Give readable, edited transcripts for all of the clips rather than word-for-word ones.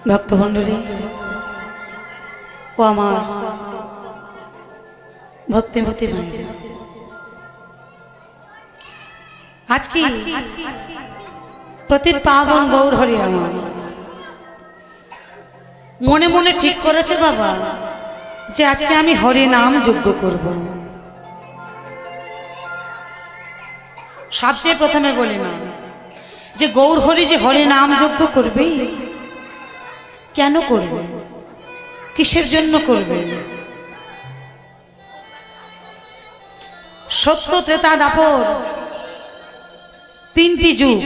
ভক্তমণ্ডলী ও আমার ভক্তিমতী মায়েরা, আজকে প্রতি পাবন গৌর হরি আমার মনে মনে ঠিক করেছে বাবা যে আজকে আমি হরি নাম যজ্ঞ করব। সবচেয়ে প্রথমে বলি না যে গৌর হরি যে হরি নাম যজ্ঞ করবে, কেন করবে, কিসের জন্য করবে? সত্য ত্রেতা দাপর তিনটি যুগ,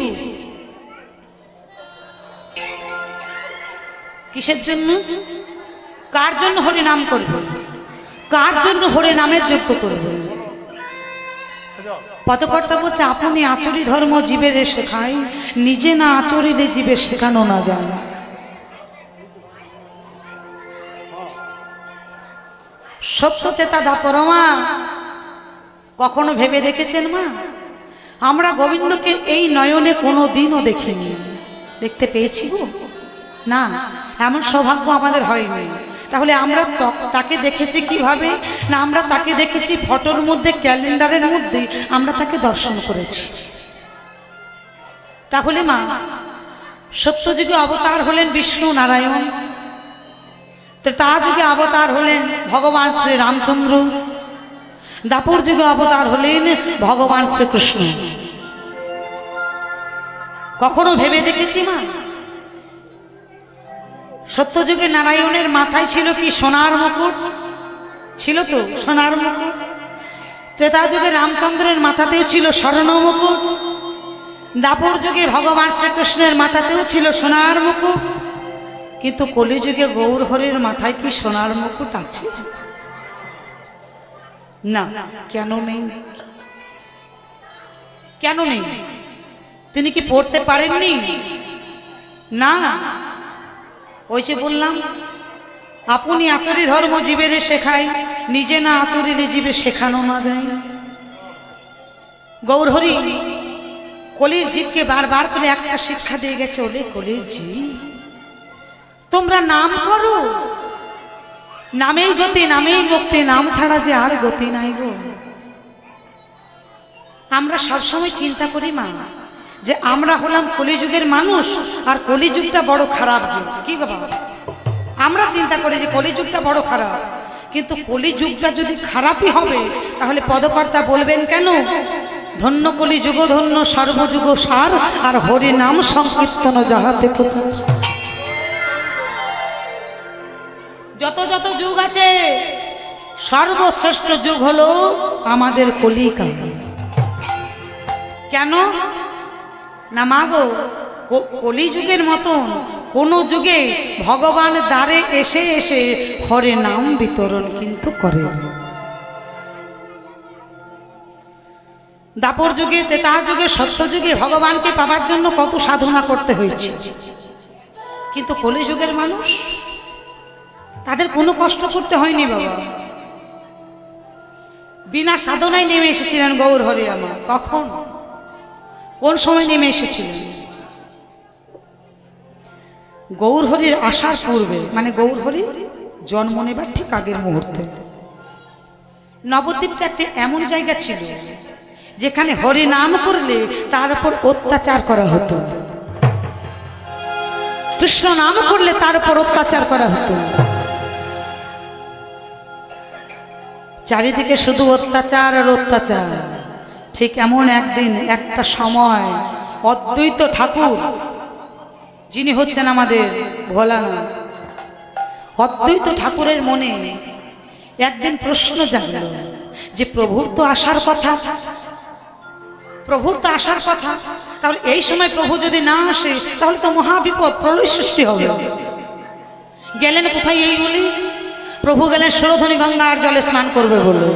কিসের জন্য, কার জন্য হরি নাম করবে, কার জন্য হরি নামের যজ্ঞ করবে? পদকর্তা বলছে আপনি আচরি ধর্ম জীবের শেখায়, নিজে না আচরিলে জীবে শেখানো না যায়। সত্য তেতা দাপর মা, কখনো ভেবে দেখেছেন মা আমরা গোবিন্দকে এই নয়নে কোনো দিনও দেখিনি, দেখতে পেয়েছি গো না, এমন সৌভাগ্য আমাদের হয়নি। তাহলে আমরা তাকে দেখেছি কিভাবে না, আমরা তাকে দেখেছি ফটোর মধ্যে, ক্যালেন্ডারের মধ্যে আমরা তাকে দর্শন করেছি। তাহলে মা সত্যযুগে অবতার হলেন বিষ্ণু নারায়ণ, ত্রেতা যুগে অবতার হলেন ভগবান শ্রী রামচন্দ্র, দাপর যুগে অবতার হলেন ভগবান শ্রীকৃষ্ণ। কখনো ভেবে দেখেছি মা সত্যযুগে নারায়ণের মাথায় ছিল কি সোনার মুকুট, ছিল তো সোনার মুকুট। ত্রেতা যুগে রামচন্দ্রের মাথাতেও ছিল স্বর্ণ মুকুট, দাপর যুগে ভগবান শ্রীকৃষ্ণের মাথাতেও ছিল সোনার মুকুট। কিন্তু কলিযুগে গৌর হরির মাথায় কি সোনার মুকুট আছে? না, কেন নেই? কেন নেই? তিনি কি পড়তে পারেননি? না, ওই যে বললাম আপনি আচরি ধর্ম জীবের শেখায়, নিজে না আচরিলে জীবে শেখানো না যায়। গৌর হরি কলির জীবকে বারবার করে একটা শিক্ষা দিয়ে গেছে, ওরে কলির জীব তোমরা নাম করো, নামেই গতি নামেই মুক্তি, নাম ছাড়া যে আর গতি নাই গো। আমরা সবসময় চিন্তা করি মা যে আমরা হলাম কলিযুগের মানুষ, আর কলিযুগটা বড় খারাপ যুগ, কি গো বাবা? আমরা চিন্তা করি যে কলিযুগটা বড় খারাপ, কিন্তু কলিযুগটা যদি খারাপই হবে তাহলে পদকর্তা বলবেন কেন ধন্য কলিযুগ ধন্য সর্বযুগ সার, আর হরি নাম সংকীর্তন যাহাতে প্রচার। যত যত যুগ আছে সর্বশ্রেষ্ঠ যুগ হলো আমাদের কলিকাল। কেন না মা গো, কলিযুগের মতন কোন যুগে ভগবান দ্বারে এসে এসে হরে নাম বিতরণ কিন্তু করে। দাপর যুগে, ত্রেতা যুগে, সত্য যুগে ভগবানকে পাবার জন্য কত সাধনা করতে হয়েছে, কিন্তু কলিযুগের মানুষ তাদের কোনো কষ্ট করতে হয়নি বাবা, বিনা সাধনায় নেমে এসেছিলেন গৌর হরি আমার। কখন, কোন সময় নেমে এসেছিলেন? গৌর হরির আসার পূর্বে, মানে গৌর হরি জন্ম নেবার ঠিক আগের মুহূর্তে নবদ্বীপটা একটা এমন জায়গা ছিল যেখানে হরি নাম করলে তার উপর অত্যাচার করা হতো, কৃষ্ণ নাম করলে তার উপর অত্যাচার করা হতো। চারিদিকে শুধু অত্যাচার আর অত্যাচার। ঠিক এমন একদিন একটা সময় অদ্বৈত ঠাকুর, যিনি হচ্ছেন আমাদের ভোলানাথ, অদ্বৈত ঠাকুরের মনে একদিন প্রশ্ন জাগল যে প্রভুর তো আসার কথা, প্রভুর তো আসার কথা, তাহলে এই সময় প্রভু যদি না আসে তাহলে তো মহাবিপদ, প্রলয় সৃষ্টি হবে। গেলেন কোথায়? এই বলি প্রভু গেলেন সুরধনী গঙ্গার জলে স্নান করবে বলে।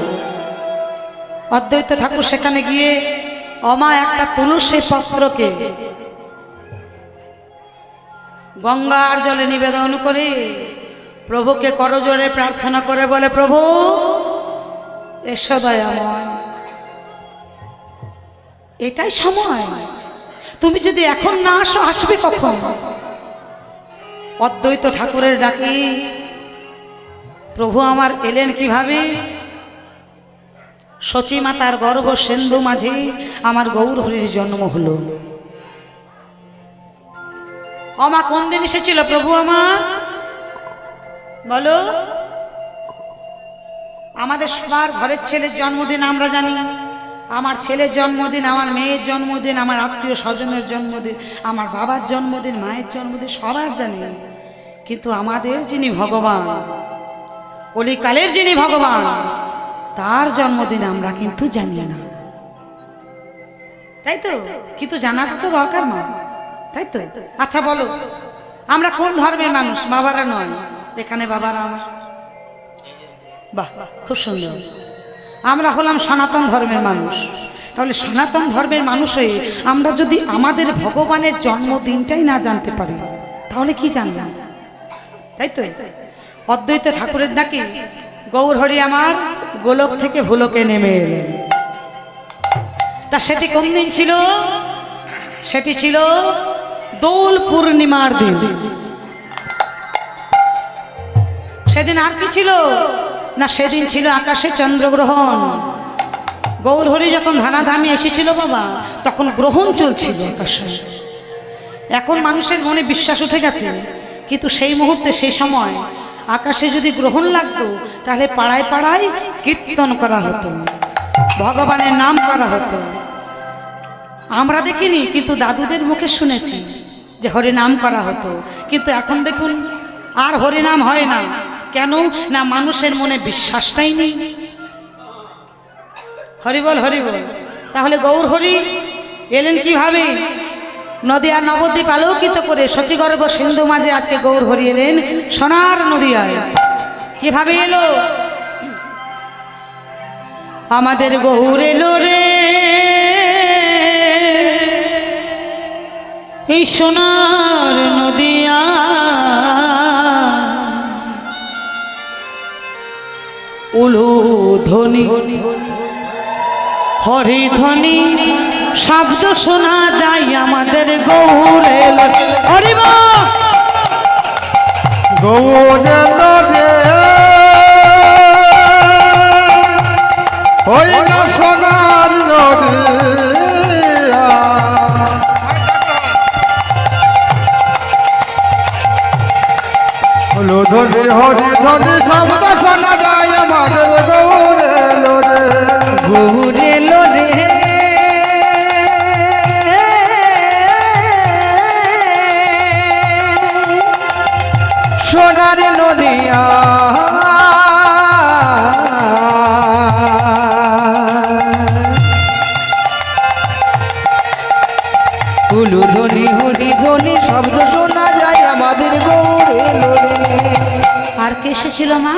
অদ্বৈত ঠাকুর সেখানে গিয়ে অমা একটা তুলসী পত্রকে গঙ্গার জলে নিবেদন করে প্রভুকে করজোড়ে প্রার্থনা করে বলে, প্রভু এসো দয়াময়, এটাই সময়, তুমি যদি এখন না আসো আসবে কখন? অদ্বৈত ঠাকুরের ডাকি প্রভু আমার এলেন কিভাবে? সচী মাতার গর্ভ সিন্ধু মাঝে আমার গৌর হরির জন্ম হলো। আমা কোন দিন এসেছিল প্রভু আমার? বলো। আমাদের সবার ঘরের ছেলের জন্মদিন আমরা জানি, আমার ছেলের জন্মদিন, আমার মেয়ের জন্মদিন, আমার আত্মীয় স্বজনের জন্মদিন, আমার বাবার জন্মদিন, মায়ের জন্মদিন সবার জানি। কিন্তু আমাদের যিনি ভগবান, কলিকালের যিনি ভগবান, তার জন্মদিন আমরা কিন্তু জানি না, তাই তো? কিন্তু জানাটা তো দরকার মা, তাই তো? আচ্ছা বলো, আমরা কোন ধর্মের মানুষ? বাবারা নয়, এখানে বাবারা আমার। বাহ, খুব সুন্দর। আমরা হলাম সনাতন ধর্মের মানুষ। তাহলে সনাতন ধর্মের মানুষ হয়ে আমরা যদি আমাদের ভগবানের জন্মদিনটাই না জানতে পারি, তাহলে কি জানলাম? তাই তো? অদ্বৈত ঠাকুরের নাকি গৌর হরি আমার গোলক থেকে ভুলকে নেমে এলেন। তা সেটি কোন দিন ছিল? সেটি ছিল দোল পূর্ণিমার দিন। সেদিন আর কি ছিল না, সেদিন ছিল আকাশে চন্দ্রগ্রহণ। গৌর হরি যখন ধানাধামি এসেছিল বাবা, তখন গ্রহণ চলছিল আকাশে। এখন মানুষের মনে বিশ্বাস উঠে গেছে, কিন্তু সেই মুহূর্তে, সেই সময় আকাশে যদি গ্রহণ লাগতো, তাহলে পাড়ায় পাড়ায় কীর্তন করা হতো, ভগবানের নাম করা হতো। আমরা দেখিনি, কিন্তু দাদুদের মুখে শুনেছি যে হরি নাম করা হতো। কিন্তু এখন দেখুন আর হরি নাম হয় না। কেন না, মানুষের মনে বিশ্বাসটাই নেই। হরি বল, হরি বল। তাহলে গৌর হরি এলেন কিভাবে? নদিয়া নবদ্বীপ আলোকিত করে শচীগর্ভ সিন্ধু মাঝে আজকে গৌর হরি এলেন সোনার নদিয়ায়। কিভাবে এলো? আমাদের গৌর এলো রে এই সোনার নদিয়া, উলু ধ্বনি হরি ধ্বনি শব্দ শোনা যায় আমাদের গৌর এলো। হরি বল। গৌর এলো রে ওই না সোনার নদিয়া, হলো ধ্বনি হরি ধ্বনি শব্দ শোনা যায় আমাদের গৌর এলো রে। গৌর এলো রে সোনার নদিয়া, উলু ধ্বনি হরি ধ্বনি শব্দ শোনা যায় আমাদের গৌর এলো রে। আর কে এসেছিল মা?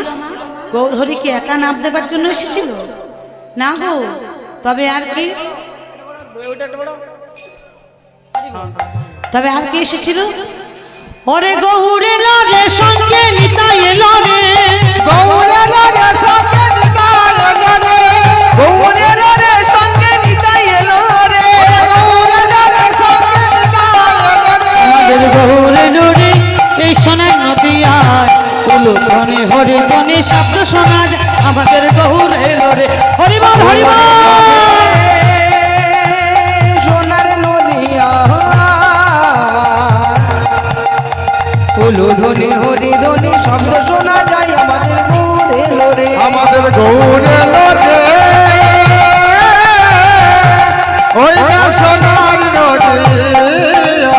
গৌর হরি কি একা নাম দেবার জন্য এসেছিল? না গো, তবে আর কি, তবে আর কি এসেছিল? ওরে গৌর এলো রে সঙ্গে নিতাই এলো রে, গৌর এলো রে সঙ্গে নিতাই এলো রে, গৌর এলো রে সঙ্গে নিতাই এলো রে, গৌর এলো রে সঙ্গে নিতাই এলো রে। আমাদের গৌর এলো রে এই সোনার নদিয়ায়, উলু ধ্বনি হরি ধ্বনি শব্দ শোনা যায় আমাদের গৌর এলো রে। হরি বল, হরি বল। সোনার নদিয়া, উলু ধ্বনি হরি ধ্বনি শব্দ শোনা যায় আমাদের গৌর এলো রে। আমাদের গৌর এলো রে ওই না সোনার নদিয়া,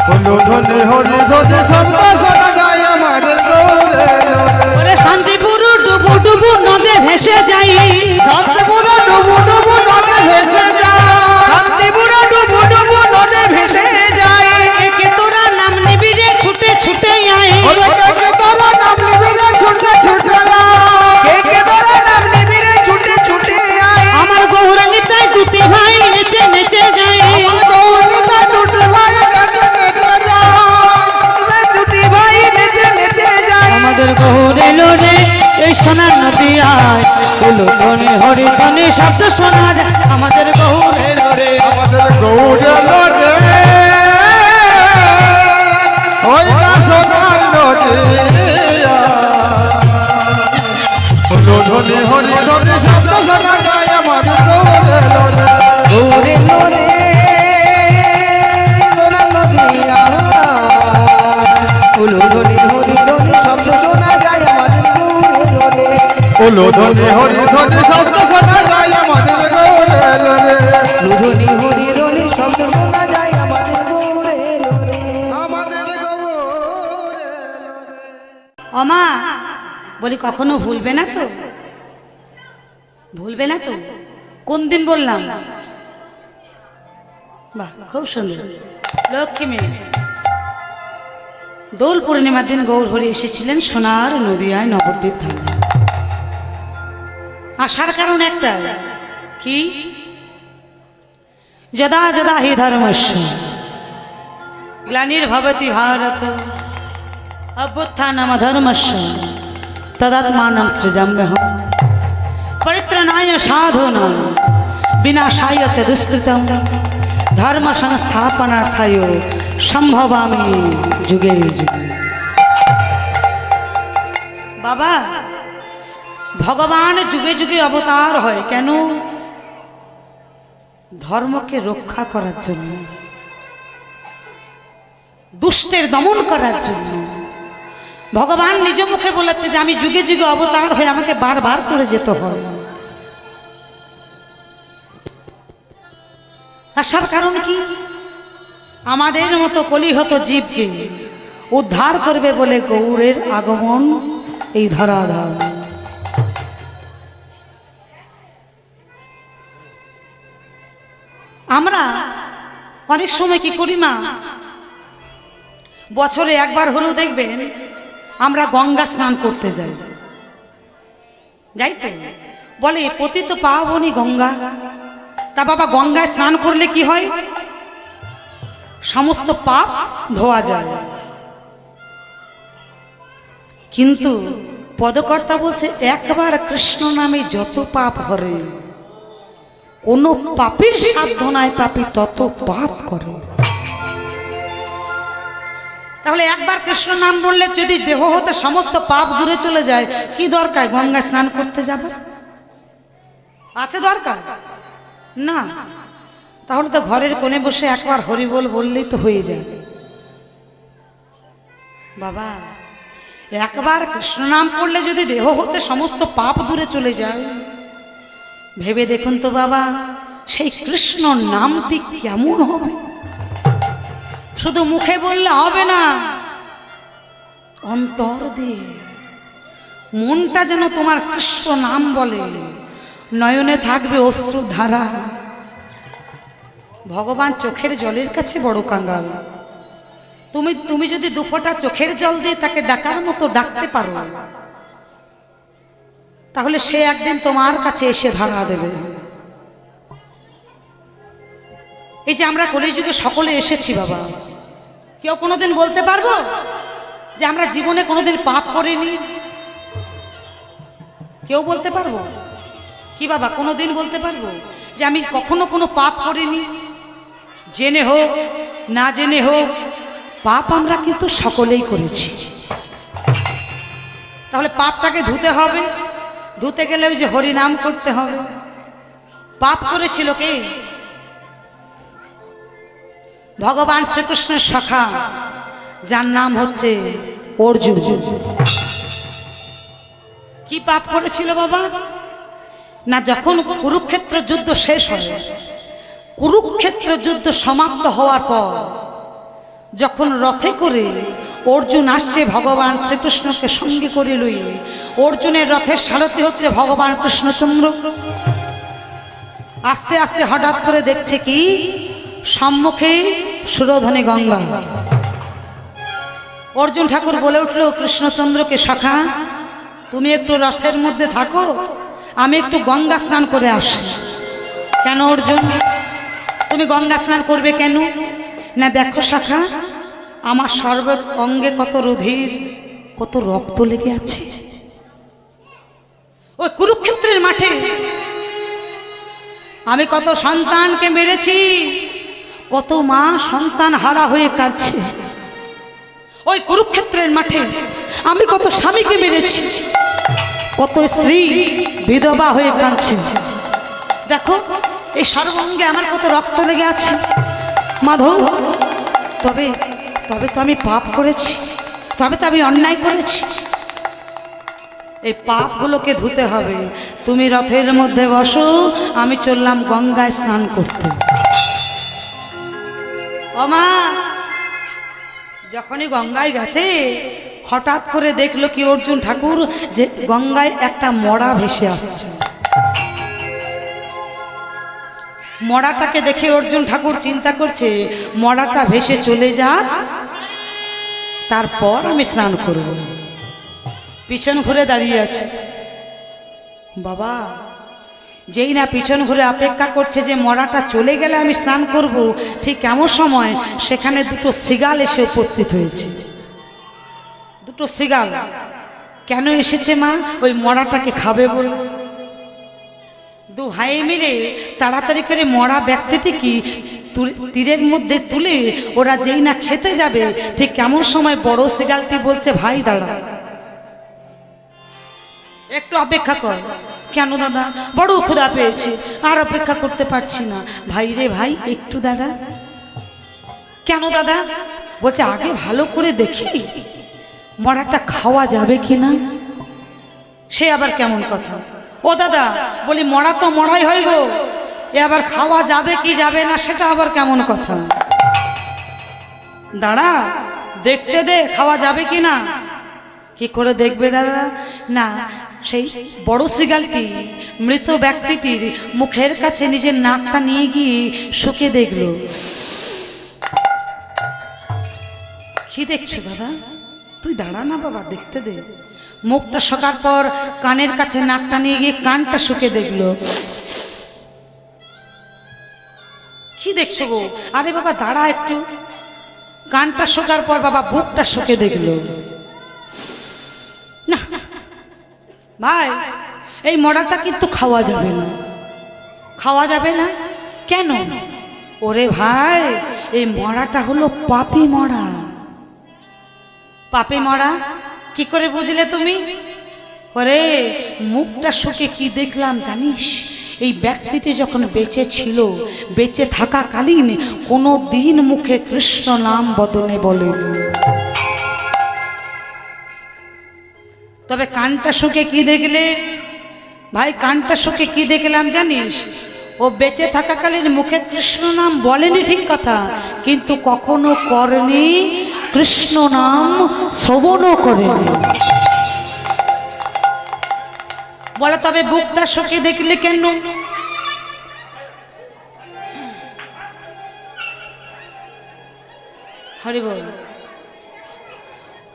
হলো ধ্বনি হরি ধ্বনি শব্দ শোনা যায় আমাদের গৌর এলো রে। ওরে শান্তিপুর ডুবু ডুবু নদে ভেসে যাই, শান্তিপুর ডুবু ডুবু নদে ভেসে যায়, শান্তিপুর ডুবু ডুবু নদে ভেসে যাই, কে তোরা নাম নিবি রে ছুটে ছুটে আয়, ওরে কে তোরা নাম নিবি রে ছুটে ছুটে আয়, কে তোরা নাম নিবি রে ছুটে ছুটে আয়, আমার গৌর নিতাই দুটি ভাই নেচে নেচে যায়, আমার গৌর নিতাই দুটি ভাই নেচে নেচে যায়, দুটি ভাই নেচে নেচে যায়, আমাদের গৌর এলো রে এই সোনার নদিয়ায়, উলু ধ্বনি হরি ধ্বনি শব্দ শোনা যায় আমাদের গৌর এলো রে। আমাদের গৌর এলো রে ওই না সোনার নদী ধনে হরি ধনে শব্দ শোনা যায় আমার ওরে লোরে সোনার নদী ওলো ধনে হরি ধনে শব্দ শোনা যায় আমাদের গৌরে লোরে ওলো ধনে হরি ধনে শব্দ শোনা যায় আমাদের গৌরে লোরে ধনে হরি ধনে শব্দ শোনা যায় আমাদের গৌরে লোরে আমাদের গৌরে লোরে অমা বলি কখনো ভুলবে না তো? ভুলবে না তো? কোন দিন বললাম? বাহ, খুব সুন্দর, লক্ষ্মী মেয়ে। দোল পূর্ণিমার দিন গৌর হরি এসেছিলেন সোনার নদিয়ায় নবদ্বীপ ধামে। আসার কারণ একটা, কি? যদা যদা হি ধর্মস্য গ্লানির্ভবতি ভারত অভ্যুত্থানমধর্মস্য তদাত্মাनं সৃজাম্যহम् परित्रणाय साधूनां विनाशाय च दुष्कृतं धर्म संस्थापनार्थाय संभवामि जुगे जुगे। बाबा भगवान जुगे जुगे अवतार হয় কেন? ধর্মকে রক্ষা করার জন্য, দুষ্টের দমন করার জন্য। ভগবান নিজ মুখে বলেছে যে আমি যুগে যুগে অবতার হয়ে আমাকে বারবার করে যেতে হয়। আসার কারণ কি? আমাদের মতো কলিহত জীবকে উদ্ধার করবে বলে গৌরের আগমন এই ধরাধাম। আমরা অনেক সময় কি করি মা, বছরে একবার হলেও দেখবেন আমরা গঙ্গা স্নান করতে যাই, যাই তো বলে পতিত পাবনি গঙ্গা। তা বাবা গঙ্গায় স্নান করলে কি হয়? সমস্ত পাপ ধোয়া যায়। কিন্তু পদকর্তা বলছে একবার কৃষ্ণ নামে যত পাপ হরে, কোন পাপীর সাধ্য নাই পাপী তত পাপ করে। তাহলে একবার কৃষ্ণ নাম বললে যদি দেহ হতে সমস্ত পাপ দূরে চলে যায়, কি দরকার গঙ্গা স্নান করতে যাবে? আছে দরকার না? তাহলে তো ঘরের কোণে বসে একবার হরিবোল বললেই তো হয়ে যায়। বাবা একবার কৃষ্ণ নাম করলে যদি দেহ হতে সমস্ত পাপ দূরে চলে যায়, ভেবে দেখুন তো বাবা সেই কৃষ্ণ নামটি কেমন হবে। শুধু মুখে বললে হবে না, অন্তর দিয়ে মনটা যেন তোমার কৃষ্ণ নাম বলে, নয়নে থাকবে অশ্রু ধারা। ভগবান চোখের জলের কাছে বড় কাঙ্গাল। তুমি যদি দুফোঁটা চোখের জল দিয়ে তাকে ডাকার মতো ডাকতে পারো, তাহলে সে একদিন তোমার কাছে এসে ধরা দেবে। এই যে আমরা কলিযুগে সকলে এসেছি বাবা, কেউ কোনোদিন বলতে পারবো যে আমরা জীবনে কোনোদিন পাপ করিনি? কেউ বলতে পারবো কি বাবা? কোনোদিন বলতে পারবো যে আমি কখনো কোনো পাপ করিনি? জেনে হোক না জেনে হোক পাপ আমরা কিন্তু সকলেই করেছি। তাহলে পাপটাকে ধুতে হবে, ধুতে গেলে ওই যে হরি নাম করতে হবে। পাপ করেছিল কে? ভগবান শ্রীকৃষ্ণের সখা, যার নাম হচ্ছে অর্জুন। কি পাপ করেছিল বাবা? না যখন কুরুক্ষেত্র যুদ্ধ শেষ হয়, কুরুক্ষেত্র যুদ্ধ সমাপ্ত হওয়ার পর যখন রথে করে অর্জুন আসছে ভগবান শ্রীকৃষ্ণকে সঙ্গে করে লই, অর্জুনের রথের সারথি হচ্ছে ভগবান কৃষ্ণচন্দ্র। আস্তে আস্তে হঠাৎ করে দেখছে কি সম্মুখে সুরধনী গঙ্গা। অর্জুন ঠাকুর বলে উঠল কৃষ্ণচন্দ্রকে, সখা তুমি একটু রথের মধ্যে থাকো, আমি একটু গঙ্গা স্নান করে আসি। কেন অর্জুন তুমি গঙ্গা স্নান করবে কেন? না দেখো সখা আমার সর্ব অঙ্গে কত রুধির, কত রক্ত লেগে আছে। ওই কুরুক্ষেত্রের মাঠে আমি কত সন্তানকে মেরেছি, কত মা সন্তান হারা হয়ে কাঁদছে। ওই কুরুক্ষেত্রের মাঠে আমি কত স্বামীকে মেরেছি, কত স্ত্রী বিধবা হয়ে কাঁদছে। দেখো এই সর্বাঙ্গে আমার কত রক্ত লেগে আছে মাধব। তবে তবে তো আমি পাপ করেছি, তবে তো আমি অন্যায় করেছি। এই পাপগুলোকে ধুতে হবে। তুমি রথের মধ্যে বসো, আমি চললাম গঙ্গায় স্নান করতে। ও মা, যখনই গঙ্গায় গেছে হঠাৎ করে দেখলো কি অর্জুন ঠাকুর যে গঙ্গায় একটা মড়া ভেসে আসছে। মড়াটাকে দেখে অর্জুন ঠাকুর চিন্তা করছে মড়াটা ভেসে চলে যাক, তারপর আমি স্নান করব। পিছন ঘুরে দাঁড়িয়ে আছে বাবা। যেই না পিছন ঘুরে অপেক্ষা করছে যে মড়াটা চলে গেলে আমি স্নান করব, ঠিক এমন সময় সেখানে দুটো শৃগাল এসে উপস্থিত হয়েছে। দুটো শৃগাল কেন এসেছে মা? ওই মড়াটাকে খাবে বলে। দু ভাই মিলে তাড়াতাড়ি করে মরা ব্যক্তিটিকে তীরের মধ্যে তুলে ওরা যেই না খেতে যাবে, ঠিক কেমন সময় বড় শৃগালটি বলছে ভাই দাঁড়া, একটু অপেক্ষা কর। কেন দাদা? বড় ক্ষুধা পেয়েছে, আর অপেক্ষা করতে পারছি না। ভাই রে ভাই একটু দাঁড়া। কেন দাদা? বলছে আগে ভালো করে দেখি মরাটা খাওয়া যাবে কিনা। সে আবার কেমন কথা? ও দাদা, বলি মরা তো মরাই হইব, এ আবার খাওয়া যাবে কি যাবে না সেটা আবার কেমন কথা? দাঁড়া দেখতে দে খাওয়া যাবে কি না। কি করে দেখবে দাদা? না, সেই বড় শৃগালটি মৃত ব্যক্তিটির মুখের কাছে নিজের নাকটা নিয়ে গিয়ে শুকে দেখলো। কি দেখছো দাদা? তুই দাঁড়া না বাবা, দেখতে দে। মুখটা শোকার পর কানের কাছে নাকটা নিয়ে গিয়ে কানটা শুকে দেখলো। কি দেখছো গো? আরে বাবা দাঁড়া একটু। কানটা শোকার পর বাবা বুকটা শুকে দেখলো। না ভাই, এই মরাটা কিন্তু খাওয়া যাবে না। খাওয়া যাবে না কেন? ওরে ভাই, এই মরাটা হলো পাপী মরা। পাপী মরা কি করে বুঝলে তুমি? ওরে মুখটা শুকে কি দেখলাম জানিস? এই ব্যক্তিটি যখন বেঁচে ছিল, বেঁচে থাকাকালীন কোনো দিন মুখে কৃষ্ণ নাম বদনে বলেনি। তবে কানটা শুকে কি দেখলে ভাই? কানটা শুকে কি দেখলাম জানিস? ও বেঁচে থাকাকালীন মুখে কৃষ্ণ নাম বলেনি ঠিক কথা, কিন্তু কখনো করেনি কৃষ্ণ নাম শ্রবণও করেনি। বলে তবে বুকটা শুকে দেখলে কেন? হরি বল।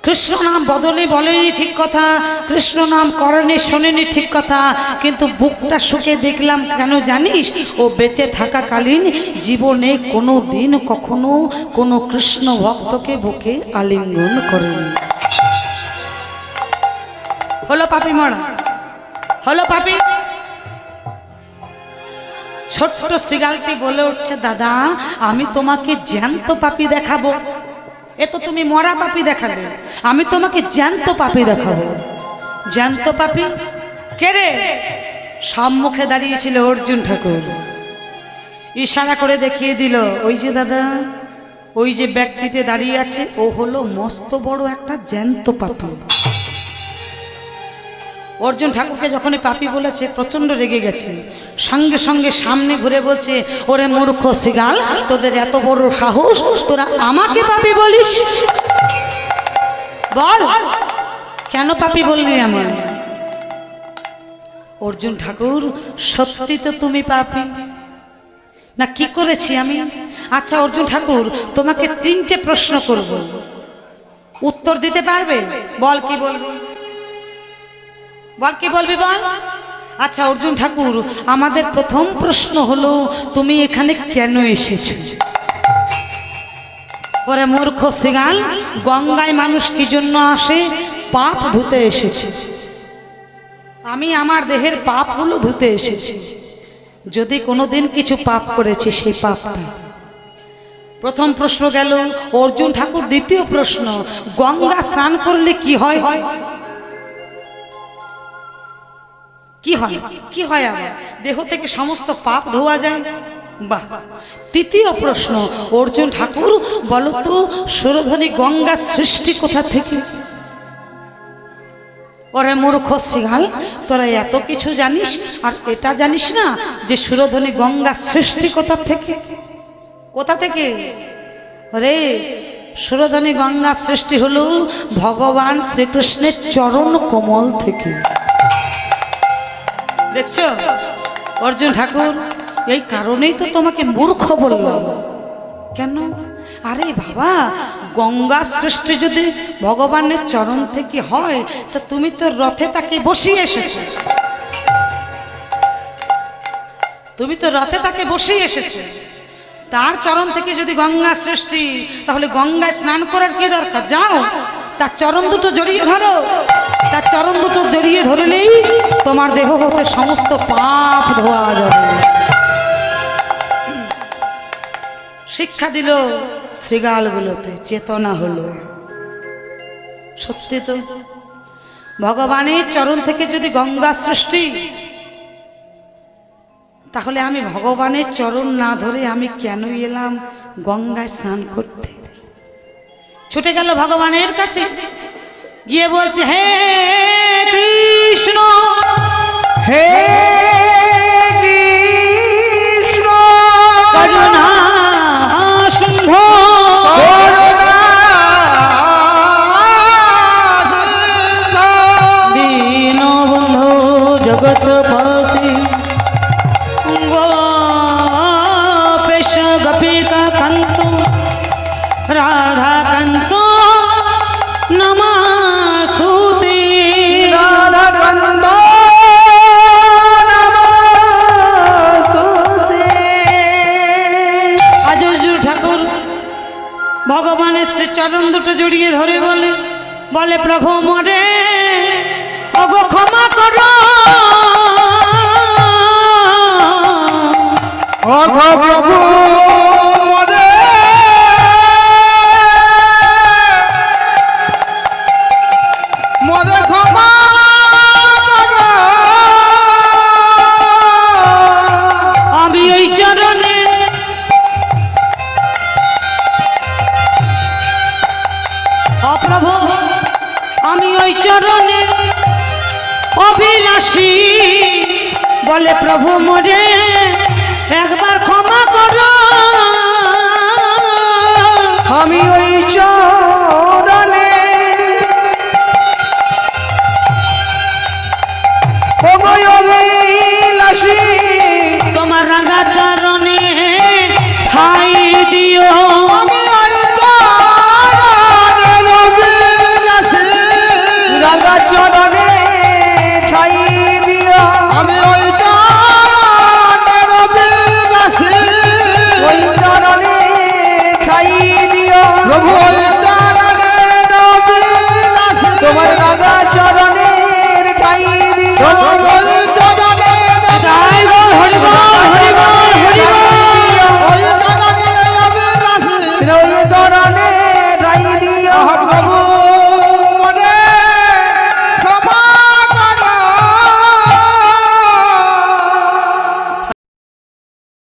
কৃষ্ণ নাম বদলে বলেনি ঠিক কথা, কৃষ্ণ নাম করেনি শোনেনি ঠিক কথা, কিন্তু বুকটা শুকে দেখলাম কেন জানিস? ও বেঁচে থাকাকালীন জীবনে কোনো দিন কখনো কোনো কৃষ্ণ ভক্তকে বুকে আলিঙ্গন করেনি। হলো পাপী মরা, হলো পাপী। ছোট্ট শৃগালটি বলে উঠছে দাদা, আমি তোমাকে জ্যান্ত পাপী দেখাবো। এ তো তুমি মরা পাপী দেখাবে, আমি তোমাকে জ্যান্ত পাপী দেখাবো। জ্যান্ত পাপী কে রে? সম্মুখে দাঁড়িয়েছিল অর্জুন ঠাকুর। ইশারা করে দেখিয়ে দিল, ওই যে দাদা, ওই যে ব্যক্তিটি দাঁড়িয়ে আছে ও হলো মস্ত বড় একটা জ্যান্ত পাপী। অর্জুন ঠাকুরকে যখন পাপী বলেছে প্রচন্ড রেগে গেছে। সঙ্গে সঙ্গে সামনে ঘুরে বলছে, ওরে মূর্খ শৃগাল, তোদের এত বড় সাহস, তোরা আমাকে পাপী বলিস? বল কেন পাপী বললি আমার? অর্জুন ঠাকুর, সত্যি তো তুমি পাপী না? কি করেছি আমি? আচ্ছা অর্জুন ঠাকুর, তোমাকে 3টে প্রশ্ন করব, উত্তর দিতে পারবে? বল কি বলবি, বল কি বলবি বল। আচ্ছা অর্জুন ঠাকুর, আমাদের প্রথম প্রশ্ন হলো তুমি এখানে কেন এসেছো? ওরে মূর্খ শৃগাল, গঙ্গায় মানুষ কি জন্য আসে? পাপ ধুতে এসেছে। আমি আমার দেহের পাপগুলো ধুতে এসেছি। যদি কোনোদিন কিছু পাপ করেছি সেই পাপটা প্রথম প্রশ্ন গেল অর্জুন ঠাকুর। দ্বিতীয় প্রশ্ন, গঙ্গা স্নান করলে কি হয়? কি হয়? কি হয়? আবার দেহ থেকে সমস্ত পাপ ধোয়া যায়। বাহ। তৃতীয় প্রশ্ন, অর্জুন ঠাকুর বলো তো সুরধনী গঙ্গা সৃষ্টি কোথা থেকে? ওরে মূর্খ শ্রীগাল, তোরা এত কিছু জানিস আর এটা জানিস না যে সুরধনী গঙ্গা সৃষ্টি কোথা থেকে? কোথা থেকে? রে সুরধনী গঙ্গা সৃষ্টি হলো ভগবান শ্রীকৃষ্ণের চরণ কমল থেকে। দেখছো অর্জুন ঠাকুর, এই কারণেই তো তোমাকে মূর্খ বললাম। কেন? আরে বাবা, গঙ্গা সৃষ্টি যদি ভগবানের চরণ থেকে হয় তা তুমি তো রথে তাকে বসিয়ে এসেছো। তুমি তো রথে তাকে বসিয়ে এসেছো। তার চরণ থেকে যদি গঙ্গা সৃষ্টি, তাহলে গঙ্গায় স্নান করার কি দরকার? যাও তার চরণ দুটো জড়িয়ে ধরো। তার চরণ দুটো জড়িয়ে ধরলেই তোমার দেহ হতে সমস্ত পাপ ধোয়া যাবে। শিক্ষা দিল শ্রীগালগুলোতে, চেতনা হলো। সত্যি তো, ভগবানের চরণ থেকে যদি গঙ্গা সৃষ্টি, তাহলে আমি ভগবানের চরণ না ধরে আমি কেন এলাম গঙ্গায় স্নান করতে? ছুটে গেল ভগবানের কাছে, গিয়ে বলছে, হে কৃষ্ণ, হে কৃষ্ণ করুণা সিন্ধু, দীনবন্ধু জগৎপতি, গোপেশ গোপিকা কান্ত, রাধা কান্ত নমস্তুতে। রাধা কান্ত নমস্তুতে। আজ অর্জুন ঠাকুর ভগবানের শ্রী চরণ দুটো জড়িয়ে ধরে বলে প্রভু মরে অগো ক্ষমা করো। অঘ প্রভু মরে মরে ক্ষমা করো। আমি ওই চরণে অপ্রভু, আমি ওই চরণে অভিলাষী, বলে প্রভু মরে একবার ক্ষমা করো। আমি ওই চরণে